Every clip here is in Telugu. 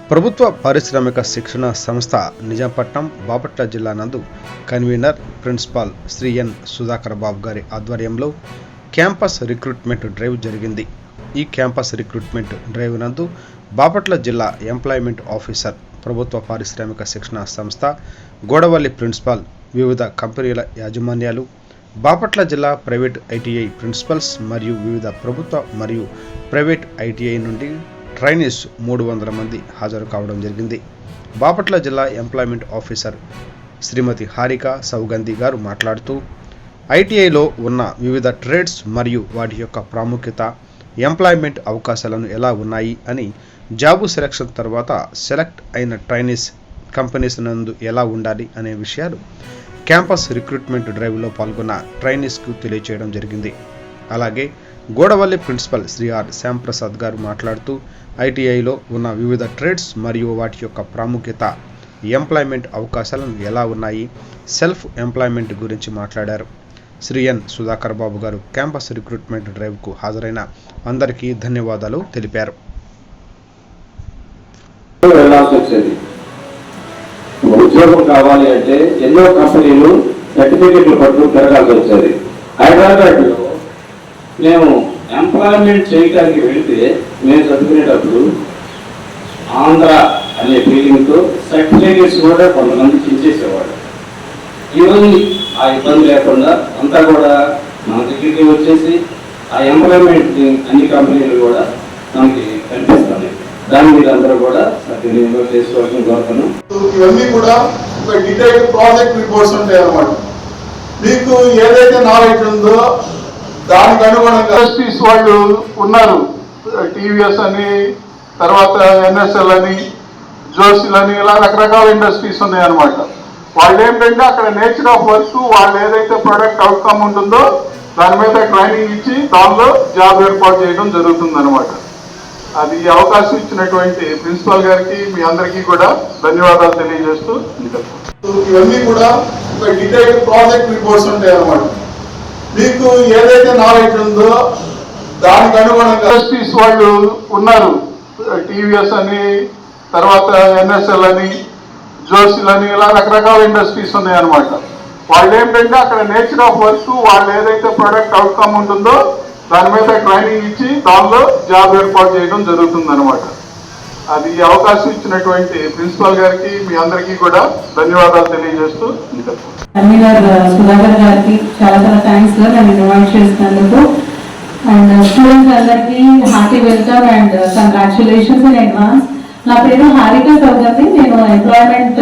ప్రభుత్వ పారిశ్రామిక శిక్షణ సంస్థ నిజాంపట్నం బాపట్ల జిల్లా నందు కన్వీనర్ ప్రిన్సిపాల్ శ్రీ ఎన్ సుధాకర్ బాబు గారి ఆధ్వర్యంలో క్యాంపస్ రిక్రూట్మెంట్ డ్రైవ్ జరిగింది. ఈ క్యాంపస్ రిక్రూట్మెంట్ డ్రైవ్ నందు బాపట్ల జిల్లా ఎంప్లాయ్మెంట్ ఆఫీసర్, ప్రభుత్వ పారిశ్రామిక శిక్షణ సంస్థ గోడవల్లి ప్రిన్సిపాల్, వివిధ కంపెనీల యాజమాన్యాలు, బాపట్ల జిల్లా ప్రైవేట్ ఐటీఐ ప్రిన్సిపల్స్ మరియు వివిధ ప్రభుత్వ మరియు ప్రైవేట్ ఐటీఐ నుండి ట్రైనీస్ 300 మంది హాజరు కావడం జరిగింది. బాపట్ల జిల్లా ఎంప్లాయ్మెంట్ ఆఫీసర్ శ్రీమతి హారిక సౌగంధి గారు మాట్లాడుతూ, ఐటీఐలో ఉన్న వివిధ ట్రేడ్స్ మరియు వాటి యొక్క ప్రాముఖ్యత, ఎంప్లాయ్మెంట్ అవకాశాలను ఎలా ఉన్నాయి అని, జాబు సెలక్షన్ తర్వాత సెలెక్ట్ అయిన ట్రైనీస్ కంపెనీస్ నందు ఎలా ఉండాలి అనే విషయాలు క్యాంపస్ రిక్రూట్మెంట్ డ్రైవ్లో పాల్గొన్న ట్రైనీస్కు తెలియజేయడం జరిగింది. అలాగే గోడవల్లి ప్రిన్సిపల్ శ్రీ ఆర్ శ్యాంప్రసాద్ గారు మాట్లాడుతూ, ఐటీఐలో ఉన్న వివిధ ట్రేడ్స్ మరియు వాటి యొక్క ప్రాముఖ్యత, ఎంప్లాయ్మెంట్ అవకాశాలను ఎలా ఉన్నాయి, సెల్ఫ్ ఎంప్లాయ్మెంట్ గురించి మాట్లాడారు. శ్రీ ఎన్ సుధాకర్ బాబు గారు క్యాంపస్ రిక్రూట్మెంట్ డ్రైవ్కు హాజరైన అందరికీ ధన్యవాదాలు తెలిపారు. ఉద్యోగం కావాలి అంటే ఎన్నో కంపెనీలు సర్టిఫికెట్లు పట్టుకుని తిరగాల్సి వచ్చేది. హైదరాబాద్లో మేము ఎంప్లాయ్మెంట్ చేయడానికి వెళితే మేము చదువుకునేటప్పుడు ఆంధ్ర అనే ఫీలింగ్తో సర్టిఫికేట్స్ కూడా కొంతమంది చించేసేవాడు. ఈరోజు ఆ ఇబ్బంది లేకుండా అంతా కూడా మన దగ్గరికి వచ్చేసి ఆ ఎంప్లాయ్మెంట్ అన్ని కంపెనీలు కూడా మనకి కనిపిస్తున్నాయి. దాని మీద అందరూ కూడా సద్వినియోగం చేసుకోవాల్సిన కోరుతున్నాం. ఇవన్నీ కూడా ఒక డీటెయిల్డ్ ప్రాజెక్ట్ రిపోర్ట్స్ ఉంటాయి అన్నమాట. మీకు ఏదైతే నాలెడ్జ్ ఉందో దానికి అనుగుణంగా ఇండస్ట్రీస్ వాళ్ళు ఉన్నారు. టీవీఎస్ అని, తర్వాత ఎన్ఎస్ఎల్ అని, జోసిల్ అని, ఇలా రకరకాల ఇండస్ట్రీస్ ఉన్నాయి అనమాట. వాళ్ళు ఏంటంటే అక్కడ నేచర్ ఆఫ్ వర్క్, వాళ్ళు ఏదైతే ప్రొడక్ట్ అవుట్కమ్ ఉంటుందో దాని మీద ట్రైనింగ్ ఇచ్చి దానిలో జాబ్ ఏర్పాటు చేయడం జరుగుతుంది అనమాట. అది అవకాశం ఇచ్చినటువంటి ప్రిన్సిపాల్ గారికి, మీ అందరికీ కూడా ధన్యవాదాలు తెలియజేస్తూ, ఇవన్నీ కూడా ఒక డీటెయిల్డ్ ప్రాజెక్ట్ రిపోర్ట్స్ ఉంటాయి అన్నమాట. మీకు ఏదైతే నాలెడ్జ్ ఉందో దానికి అనుగుణంగా ఇండస్ట్రీస్ వాళ్ళు ఉన్నారు. టీవీఎస్ అని, తర్వాత ఎన్ఎస్ఎల్ అని, జోసిల్ అని, ఇలా రకరకాల ఇండస్ట్రీస్ ఉన్నాయి అనమాట. వాళ్ళు ఏంటంటే అక్కడ నేచర్ ఆఫ్ వర్క్, వాళ్ళు ఏదైతే ప్రొడక్ట్ అవుట్కమ్ ఉంటుందో దాని మీద ట్రైనింగ్ ఇచ్చి దానిలో జాబ్ ఏర్పాటు చేయడం జరుగుతుంది అనమాట. అది అవకాశం ఇచ్చినటువంటి ప్రిన్సిపాల్ గారికి, మీ అందరికీ కూడా ధన్యవాదాలు తెలియజేస్తూ సుధాకర్ గారికి చాలా చాలా థ్యాంక్స్ సార్, నన్ను ఇన్వైట్ చేసినందుకు. అండ్ స్టూడెంట్స్ అందరికీ hearty welcome and congratulations in advance. నా పేరు హారిక సౌగంధి, నేను ఎంప్లాయ్మెంట్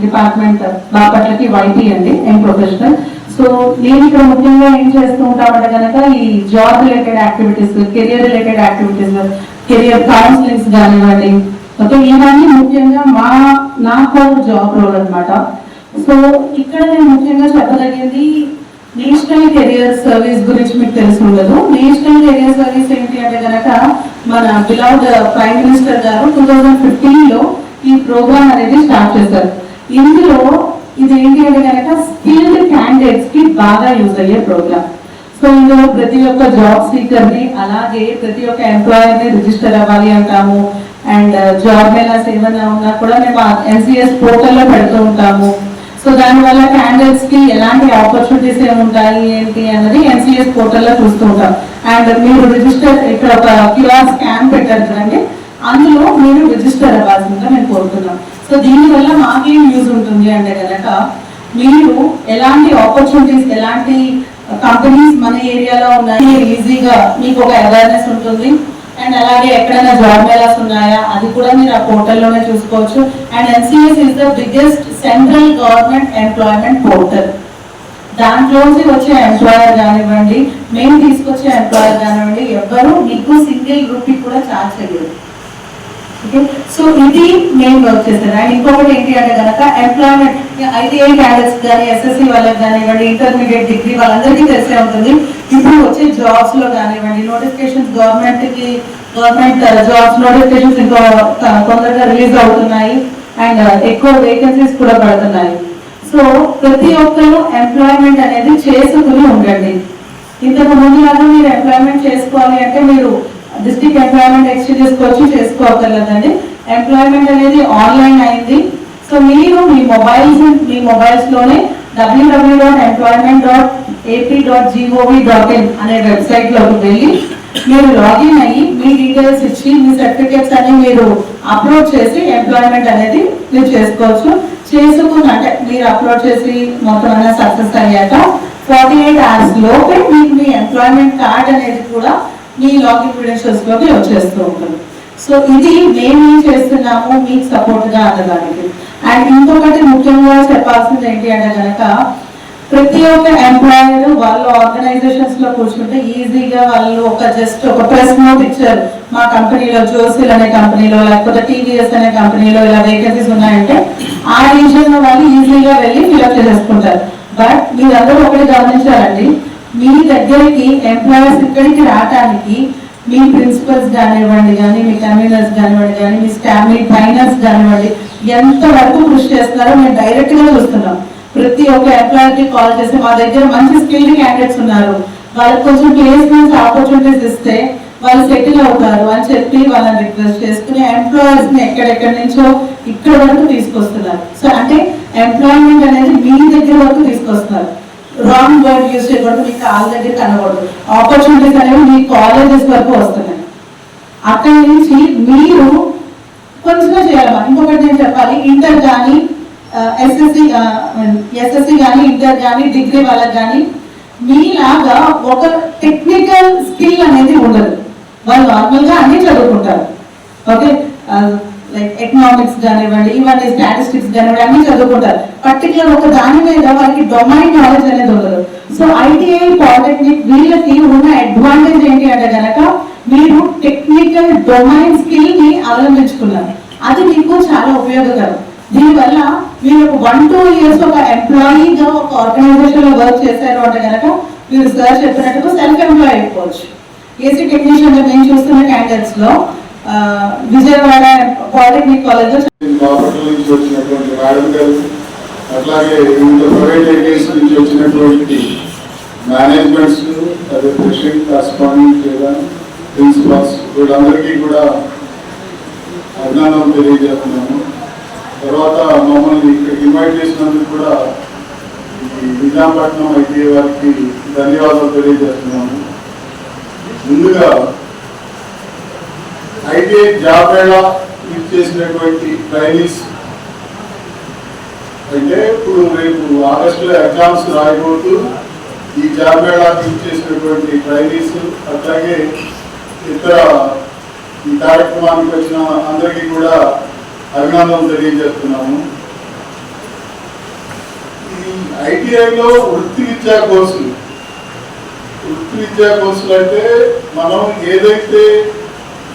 డిపార్ట్మెంట్ బాపట్లకి వైటీ అండి, ఎం ప్రొఫెషనల్. సో నేను ఇక్కడ ముఖ్యంగా ఏం చేస్తూ ఉంటామంటే కనుక ఈ job related activities, career related activities, career counsellings కానివ్వండి, ఓకే, ఇవన్నీ ముఖ్యంగా నా కోర్ జాబ్ రోల్ అనమాట. సో ఇక్కడ నేను ముఖ్యంగా చెప్పదగింది నేషనల్ కెరియర్ సర్వీస్ గురించి మీకు తెలిసి ఉండదు. నేషనల్ కెరియర్ సర్వీస్ ఏంటి అంటే కనుక మన బిలౌడ్ ప్రైమ్ మినిస్టర్ గారు 2015లో ఈ ప్రోగ్రామ్ అనేది స్టార్ట్ చేశారు. ఇందులో ఇది ఏంటి అంటే కనుక స్కిల్డ్ క్యాండిడేట్స్ కి బాగా యూజ్ అయ్యే ప్రోగ్రామ్. సో ఇందులో ప్రతి ఒక్క జాబ్ సీకర్ ని, అలాగే ప్రతి ఒక్క ఎంప్లాయర్ ని రిజిస్టర్ అవ్వాలి అంటాము. అండ్ జాబ్ మేళాస్ ఏమైనా ఉన్నా కూడా మేము ఎన్సిఎస్ పోర్టల్లో పెడుతూ ఉంటాము. సో దానివల్ల క్యాండిడేట్స్ కి ఎలాంటి ఆపర్చునిటీస్ ఏముంటాయి ఏంటి అన్నది ఎన్సిఎస్ పోర్టల్లో చూస్తూ ఉంటాం. అండ్ మీరు రిజిస్టర్, ఇక్కడ ఒక క్యూఆర్ స్కాన్ పెట్టారు కదండి, అందులో మీరు రిజిస్టర్ అవ్వాల్సిందిగా మేము కోరుతున్నాం. సో దీనివల్ల మాకేం యూజ్ ఉంటుంది అంటే కనుక మీరు ఎలాంటి ఆపర్చునిటీస్, ఎలాంటి కంపెనీస్ మన ఏరియాలో ఉన్నాయి ఈజీగా మీకు ఒక అవేర్నెస్ ఉంటుంది. అండ్ అలాగే ఎక్కడైనా జాబ్ మేళాస్ ఉన్నాయా అది కూడా మీరు ఆ పోర్టల్లోనే చూసుకోవచ్చు. And NCS is the biggest central government employment portal. దాంట్లోంచి వచ్చే ఎంప్లాయర్ కానివ్వండి, మేము తీసుకొచ్చే ఎంప్లాయర్ కానివ్వండి, ఎవ్వరూ మీకు సింగిల్ రూపీ కూడా ఛార్జ్ చేయలేదు. ఓకే, సో ఇది మేము వర్క్ చేస్తారు. అండ్ ఇంకొకటి ఏంటి అంటే కనుక ఎంప్లాయ్మెంట్ ఐటీఐ క్యాండిడేట్స్ కానీ, ఎస్ఎస్సి వాళ్ళకి కానివ్వండి, ఇంటర్మీడియట్ డిగ్రీ వాళ్ళందరికీ తెలిసే ఉంటుంది. ఇప్పుడు వచ్చే జాబ్స్ లో కానివ్వండి, నోటిఫికేషన్స్ గవర్నమెంట్ జాబ్స్ నోటిఫికేషన్స్ ఇంకా తొందరగా రిలీజ్ అవుతున్నాయి. అండ్ ఎక్కువ వేకెన్సీస్ కూడా పడుతున్నాయి. సో ప్రతి ఒక్కరు ఎంప్లాయ్మెంట్ అనేది చేసుకుని ఉండండి. ఇంతకు ముందు లాగా మీరు ఎంప్లాయ్మెంట్ చేసుకోవాలి అంటే మీరు డిస్ట్రిక్ట్ ఎంప్లాయ్మెంట్ ఎక్స్చేంజెస్ వచ్చి చేసుకోగలదండి. ఎంప్లాయ్మెంట్ అనేది ఆన్లైన్ అయింది. సో మీరు మీ మొబైల్స్లోనే www.employment.ap.gov.in అనే వెబ్సైట్లోకి వెళ్ళి మీరు లాగిన్ అయ్యి మీ డీటెయిల్స్ ఇచ్చి మీ సర్టిఫికేట్స్ అన్ని మీరు అప్లోడ్ చేసి ఎంప్లాయ్మెంట్ అనేది మీరు చేసుకోవచ్చు. అంటే మీరు అప్లోడ్ చేసి మొత్తం అనేది సక్సెస్ అయ్యాక 48 hours లోపే మీకు మీ ఎంప్లాయ్మెంట్ కార్డ్ అనేది కూడా మీ లాగిన్ క్రెడెన్షియల్స్ లోకి వచ్చేస్తూ ఉంటుంది. సో ఇది మేము చేస్తున్నాము మీకు సపోర్ట్ గా అన్నదానికి. అండ్ ఇంకొకటి ముఖ్యంగా చెప్పాల్సింది ఏంటి అంటే కనుక ప్రతి ఒక్క ఎంప్లాయర్ వాళ్ళ ఆర్గనైజేషన్స్ లో కూర్చుంటే ఈజీగా వాళ్ళు జస్ట్ ఒక ప్రెస్ నోట్ ఇచ్చారు, మా కంపెనీలో జోసిల్ అనే కంపెనీలో లేకపోతే టీవీఎస్ అనే కంపెనీలో ఇలా వేకెన్సీస్ ఉన్నాయంటే ఆ రీజన్ లో వాళ్ళు ఈజీగా వెళ్ళి ఫిల్అప్ చేసేసుకుంటారు. బట్ మీరందరూ ఒకటి గమనించాలండి, మీ దగ్గరికి ఎంప్లాయర్స్ ఇక్కడికి రావడానికి మీ ప్రిన్సిపల్స్ కానివ్వండి కానీ మీ కన్వీనర్స్ కానివ్వండి కానీ మీ స్టాఫ్ మీ ట్రైనర్స్ కానివ్వండి ఎంత వరకు కృషి చేస్తున్నారో మేము డైరెక్ట్ గా చూస్తున్నాం. ప్రతి ఒక్క ఎంప్లాయర్ కి కాల్ చేసి మా దగ్గర మంచి స్కిల్డ్ క్యాండిడేట్స్ ఉన్నారు, వాళ్ళకి కొంచెం ప్లేస్మెంట్స్ ఆపర్చునిటీస్ ఇస్తే వాళ్ళు సెటిల్ అవుతారు అని చెప్పి వాళ్ళని రిక్వెస్ట్ చేసుకుని ఎంప్లాయర్స్ ని ఎక్కడెక్కడి నుంచో ఇక్కడ వరకు తీసుకొస్తున్నారు. సో అంటే ఎంప్లాయ్మెంట్ అనేది మీ దగ్గర వరకు తీసుకొస్తున్నారు. రాంగ్ వర్డ్ యూజ్ చేయకూడదు, మీ కాళ్ళ దగ్గర కనకూడదు. ఆపర్చునిటీస్ అనేవి మీ కాలేజెస్ వరకు వస్తున్నాయి. అక్కడి నుంచి మీరు కొంచెం చేయాలి. ఇంకొకటి నేను చెప్పాలి, ఇంటర్ కానీ ఎస్ఎస్సి కానీ ఇంటర్ కానీ డిగ్రీ వాళ్ళకి కానీ మీలాగా ఒక టెక్నికల్ స్కిల్ అనేది ఉండదు. వాళ్ళు నార్మల్గా అన్ని చదువుకుంటారు. ఓకే, లైక్ ఎకనామిక్స్ కానివ్వండి, ఇవన్నీ స్టాటిస్టిక్స్ కానివ్వండి అన్ని చదువుకుంటారు. పర్టికులర్ ఒక దాని మీద వాళ్ళకి డొమైన్ నాలెడ్జ్ అనేది ఉండదు. సో ఐటీఐ పాలిటెక్నిక్ వీళ్ళకి ఉన్న అడ్వాంటేజ్ ఏంటి అంటే కనుక మీరు టెక్నికల్ డొమైన్ స్కిల్ ని అవలంబించుకున్నారు. అది మీకు చాలా ఉపయోగకరం. దీనివల్ల మీరు 1-2 years ఒక ఎంప్లాయీగా ఒక ఆర్గనైజేషన్ లో వర్క్ చేశారు అంటే కనుక మీరు సార్ చెప్పినట్టుగా సెల్ఫ్ ఎంప్లాయ్ అయిపోవచ్చు. ఏసీ టెక్నీషియన్ లో నేను చూస్తున్న క్యాండిడేట్స్ లో విజయవాడ పాలిటెక్నిక్ కాలేజ్ లో నుంచి వచ్చినటువంటి మేడం గారు, అట్లాగే వివిధ ప్రైవేట్ ఏజెన్సీ నుంచి వచ్చినటువంటి మేనేజ్మెంట్స్, అదే ప్రెసిడెంట్, కరస్పాండెంట్ లేదా ప్రిన్సిపాల్స్ వీళ్ళందరికీ కూడా అభినందనలు తెలియజేస్తున్నాము. తర్వాత మమ్మల్ని ఇక్కడికి ఇన్వైట్ చేసినందుకు కూడా ఈ విశాఖపట్నం ఐటీఐ వారికి ధన్యవాదాలు తెలియజేస్తున్నాము. ముందుగా ఐటీఐ జాబ్ మేళా చేసినటువంటి ట్రైనీస్ అంటే ఇప్పుడు రేపు ఆగస్టులో ఎగ్జామ్స్ రాయబోతూ ఈ జాబ్ మేళా చేసినటువంటి ట్రైనీస్, అట్లాగే ఇతర ఈ కార్యక్రమానికి వచ్చిన అందరికీ కూడా అభినందనలు తెలియజేస్తున్నాము. ఈ ఐటీఐలో వృత్తి విద్యా కోర్సులు అంటే మనం ఏదైతే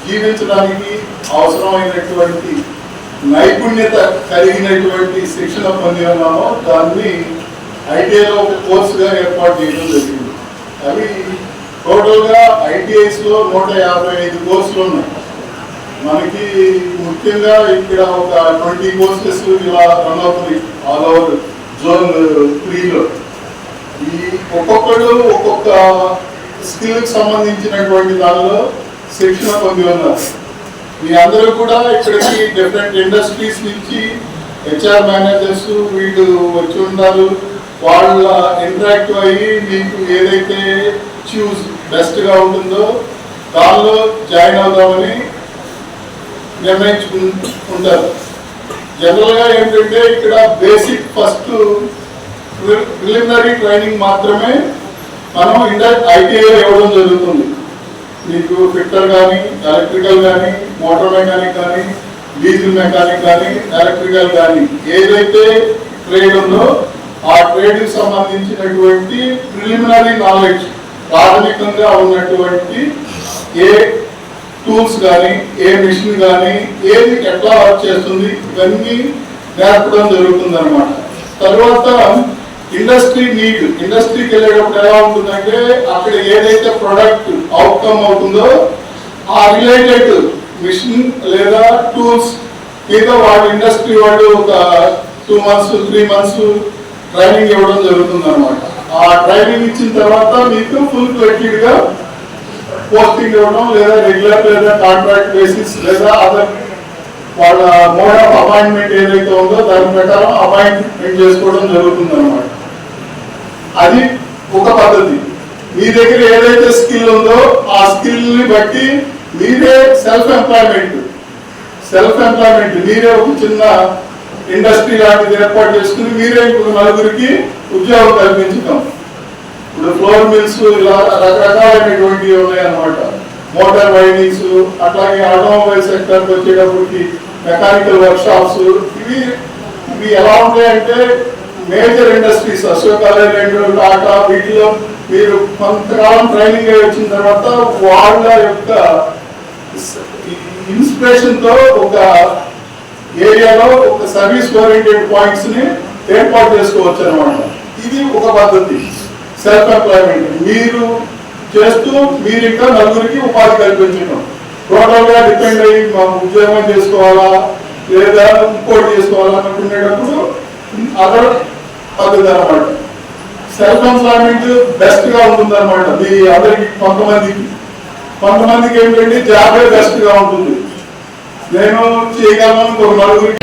జీవించడానికి అవసరమైనటువంటి నైపుణ్యత కలిగినటువంటి శిక్షణ పొంది ఉన్నామో దాన్ని ఐటీఐలో ఒక కోర్సుగా ఏర్పాటు చేయడం జరిగింది. అవి టోటల్గా ఐటీఐస్లో 155 కోర్సులు ఉన్నాయి. మనకి ముఖ్యంగా ఇక్కడ ఒక 20 కోర్సెస్ ఇలా రన్ అవుతుంది ఆల్ ఓవర్ జోన్ 3లో. ఈ ఒక్కొక్కరు ఒక్కొక్క స్కిల్కి సంబంధించినటువంటి దానిలో శిక్షణ పొంది ఉన్నారు. మీ అందరూ కూడా ఇక్కడికి డిఫరెంట్ ఇండస్ట్రీస్ నుంచి హెచ్ఆర్ మేనేజర్స్ వీళ్ళు వచ్చి ఉన్నారు. వాళ్ళ ఇంటరాక్టివ్ అయ్యి మీకు ఏదైతే చూస్ బెస్ట్గా ఉంటుందో దానిలో జాయిన్ అవుదామని నిర్ణయించుకుంటారు. జనరల్గా ఏంటంటే ఇక్కడ బేసిక్ ఫస్ట్ ప్రిలిమినరీ ట్రైనింగ్ మాత్రమే మనం ఐటీఐ ఇవ్వడం జరుగుతుంది. మీకు ఫిట్టర్ కానీ, ఎలక్ట్రికల్ కానీ, మోటార్ మెకానిక్ కానీ, డీజిల్ మెకానిక్ కానీ, ఎలక్ట్రికల్ కానీ ఏదైతే ట్రేడ్ ఉందో ఆ ట్రేడ్కి సంబంధించినటువంటి ప్రిలిమినరీ నాలెడ్జ్ ప్రాథమికంగా ఉన్నటువంటి ఏ టూల్స్ కానీ, ఏ మిషన్ కానీ, ఏది ఎట్లా వర్క్ చేస్తుంది ఇవన్నీ నేర్పడం జరుగుతుంది అనమాట. తర్వాత ఇండస్ట్రీ నీడ్, ఇండస్ట్రీకి వెళ్ళేటప్పుడు ఎలా ఉంటుందంటే అక్కడ ఏదైతే ప్రొడక్ట్ అవుట్కమ్ అవుతుందో ఆ రిలేటెడ్ మిషన్ లేదా టూల్స్ మీద వాళ్ళ ఇండస్ట్రీ వాళ్ళు ఒక 2 months 3 months ట్రైనింగ్ ఇవ్వడం జరుగుతుంది అనమాట. ఆ ట్రైనింగ్ ఇచ్చిన తర్వాత మీకు ఫుల్ ఫ్లెడ్జ్డ్ గా పోస్టింగ్ ఇవ్వడం లేదా రెగ్యులర్ లేదా కాంట్రాక్ట్ బేసిస్ లేదా అదర్ వాళ్ళ మోడ్ ఆఫ్ అపాయింట్మెంట్ ఏదైతే ఉందో దాని ప్రకారం అపాయింట్మెంట్ చేసుకోవడం జరుగుతుంది అనమాట. అది ఒక పద్ధతి. మీ దగ్గర ఏదైతే స్కిల్ ఉందో ఆ స్కిల్ ని బట్టి మీరే సెల్ఫ్ ఎంప్లాయ్మెంట్ మీరే ఒక చిన్న ఇండస్ట్రీ లాంటిది ఏర్పాటు చేసుకుని మీరే ఇంకొక నలుగురికి ఉద్యోగం కల్పించడం. ఇప్పుడు ఫ్లోర్ మిల్స్ ఇలా రకరకాలైనటువంటివి ఉన్నాయన్నమాట. మోటార్ వైండింగ్స్, అట్లాగే ఆటోమొబైల్ సెక్టర్కి వచ్చేటప్పటికి మెకానికల్ వర్క్ షాప్స్, ఇవి ఎలా ఉంటాయంటే మేజర్ ఇండస్ట్రీస్, అశోక్ లేలాండ్, టాటా, వీటిలో మీరు కొంతకాలం ట్రైనింగ్ అయి వచ్చిన తర్వాత వాళ్ళ యొక్క ఇన్స్పిరేషన్ తో ఒక ఏరియాలో ఒక సర్వీస్ ఓరియంటెడ్ పాయింట్స్ ని ఏర్పాటు చేసుకోవచ్చు అనమాట. ఇది ఒక పద్ధతి సెల్ఫ్ ఎంప్లాయ్మెంట్. మీరు చేస్తూ మీరు ఇంకా నలుగురికి ఉపాధి కల్పించడం. టోటల్ గా డిపెండ్ అయ్యి ఉద్యోగం చేసుకోవాలా లేదా ఇంకోటి చేసుకోవాలా అనుకునేటప్పుడు అదర్ పద్ధతి అనమాట. సెల్ఫ్ ఎంప్లాయ్మెంట్ బెస్ట్ గా ఉంటుంది అనమాట. మీ అందరికి కొంతమందికి ఏంటంటే జాబే బెస్ట్ గా ఉంటుంది. నేను చేయగలను ఒక నలుగురికి